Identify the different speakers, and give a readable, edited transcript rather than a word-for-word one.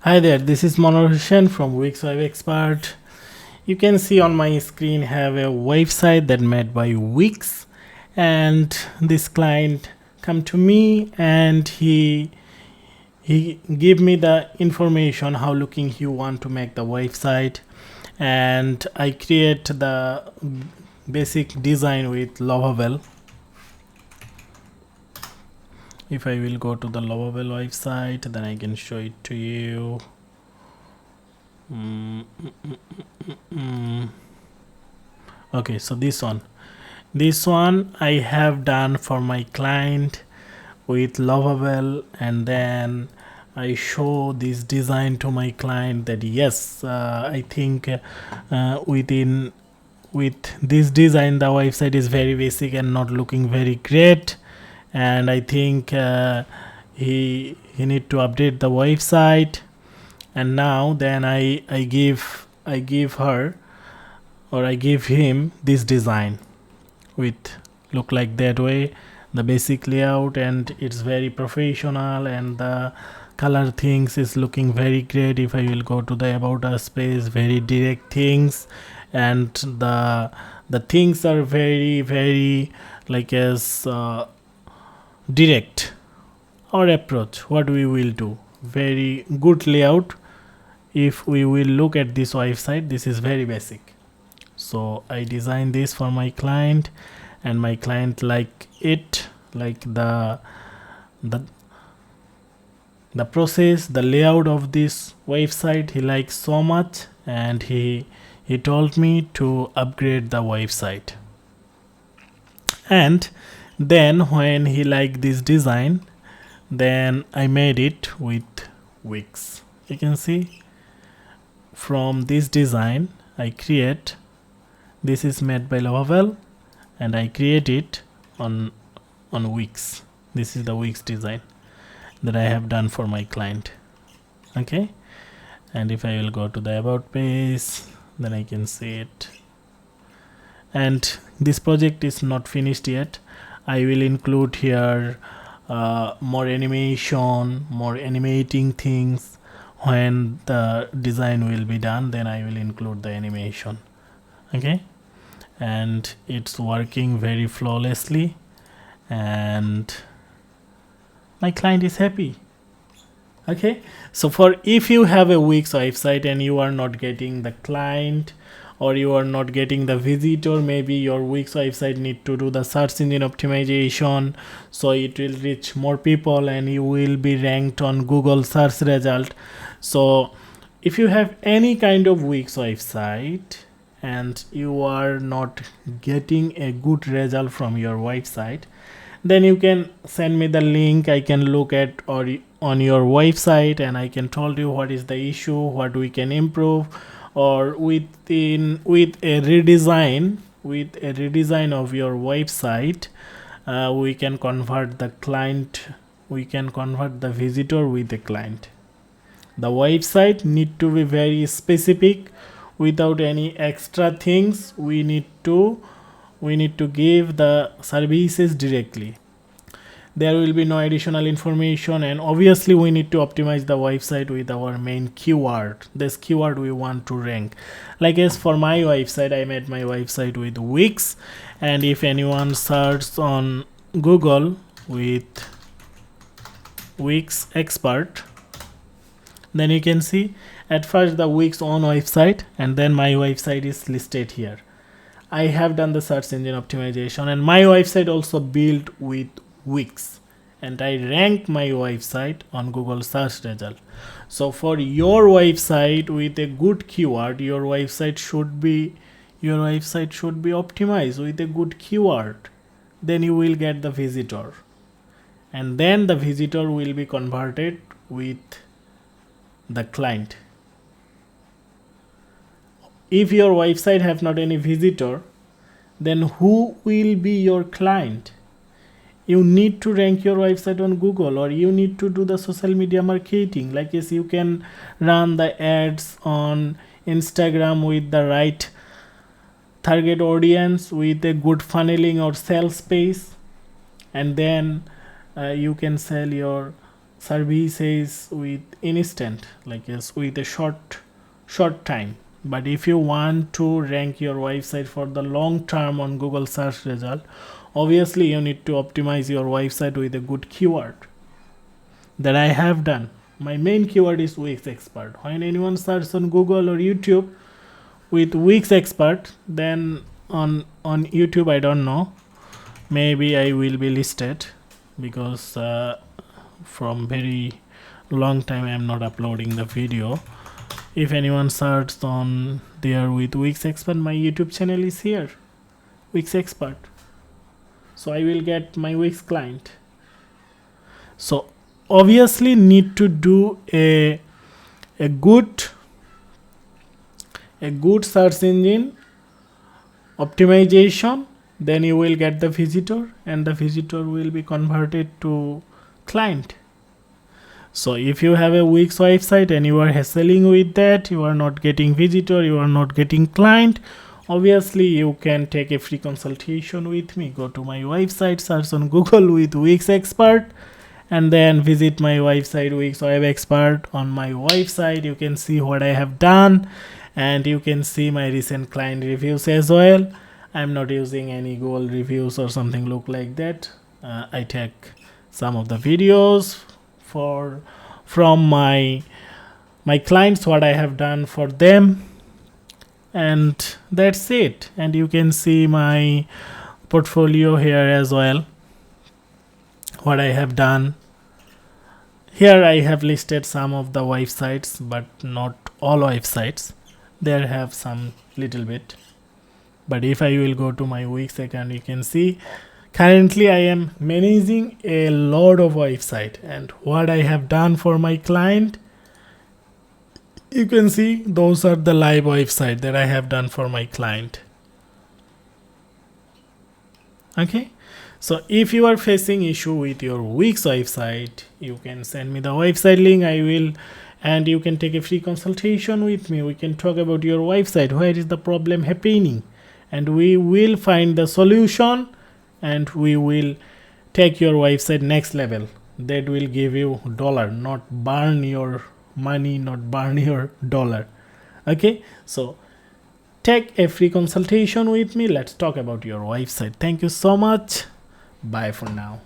Speaker 1: Hi there, this is Manor Hussain from Wix Web Expert. You can see on my screen have a website that made by Wix, and this client come to me and he give me the information how looking he want to make the website, and I create the basic design with Lovable. If I will go to the Lovable website, then I can show it to you. Okay, so this one I have done for my client with Lovable, and then I show this design to my client that yes, I think with this design the website is very basic and not looking very great, and I think he need to update the website. And now then I give her, or I give him, this design with look like that way, the basic layout, and it's very professional, and the color things is looking very great. If I will go to the about us page, very direct things, and the things are very like as direct or approach what we will do, very good layout. If we will look at this website, this is very basic. So I designed this for my client, and my client like it, like the the process, the layout of this website he likes so much, and he told me to upgrade the website. And then when he liked this design, then I made it with Wix. You can see from this design I create, this is made by Lovable, and I create it on Wix. This is the Wix design that I have done for my client. Okay, and if I will go to the about page, then I can see it. And this project is not finished yet. I will include here more animation, more animating things. When the design will be done, then I will include the animation. Okay, and it's working very flawlessly, and my client is happy. Okay, so for if you have a Wix website and you are not getting the client, or you are not getting the visitor, maybe your Wix website need to do the search engine optimization, so it will reach more people and you will be ranked on Google search result. So if you have any kind of Wix website and you are not getting a good result from your website, then you can send me the link. I can look at or on your website, and I can tell you what is the issue, what we can improve, or with a redesign of your website, we can convert the client, we can convert the visitor with the client. The website need to be very specific, without any extra things. We need to give the services directly. There will be no additional information, and obviously we need to optimize the website with our main keyword, this keyword we want to rank. Like as for my website, I made my website with Wix, and if anyone searches on Google with Wix expert, then you can see at first the Wix own website, and then my website is listed here. I have done the search engine optimization, and my website also built with Wix, and I rank my website on Google search result. So for your website with a good keyword, your website should be optimized with a good keyword. Then you will get the visitor, and then the visitor will be converted with the client. If your website have not any visitor, then who will be your client? You need to rank your website on Google, or you need to do the social media marketing. Like yes, you can run the ads on Instagram with the right target audience, with a good funneling or sales space, and then you can sell your service is with instant, like is with a short time. But if you want to rank your website for the long term on Google search result, obviously you need to optimize your website with a good keyword that I have done. My main keyword is Wix expert. When anyone searches on Google or YouTube with Wix expert, then on YouTube, I don't know, maybe I will be listed, because from very long time I am not uploading the video. If anyone searches on there with Wix expert, my YouTube channel is here, Wix expert, so I will get my Wix client. So obviously need to do a good search engine optimization, then you will get the visitor, and the visitor will be converted to client. So if you have a Wix website and you are hassling with that, you are not getting visitor, you are not getting client, obviously you can take a free consultation with me. Go to my website, search on Google with Wix expert, and then visit my website Wix web expert. On my website you can see what I have done, and you can see my recent client reviews as well. I'm not using any Google reviews or something look like that. I take some of the videos from my clients, what I have done for them, and that's it. And you can see my portfolio here as well, what I have done. Here I have listed some of the websites, but not all websites. There have some little bit. But if I will go to my Wix account, you can see currently I am managing a lot of website, and what I have done for my client, you can see those are the live website that I have done for my client. Okay, so if you are facing issue with your Wix website, you can send me the website link. I will, and you can take a free consultation with me. We can talk about your website, where is the problem happening, and we will find the solution, and we will take your website next level. That will give you dollar, not burn your money, not burn your dollar. Okay, so take a free consultation with me. Let's talk about your website. Thank you so much. Bye for now.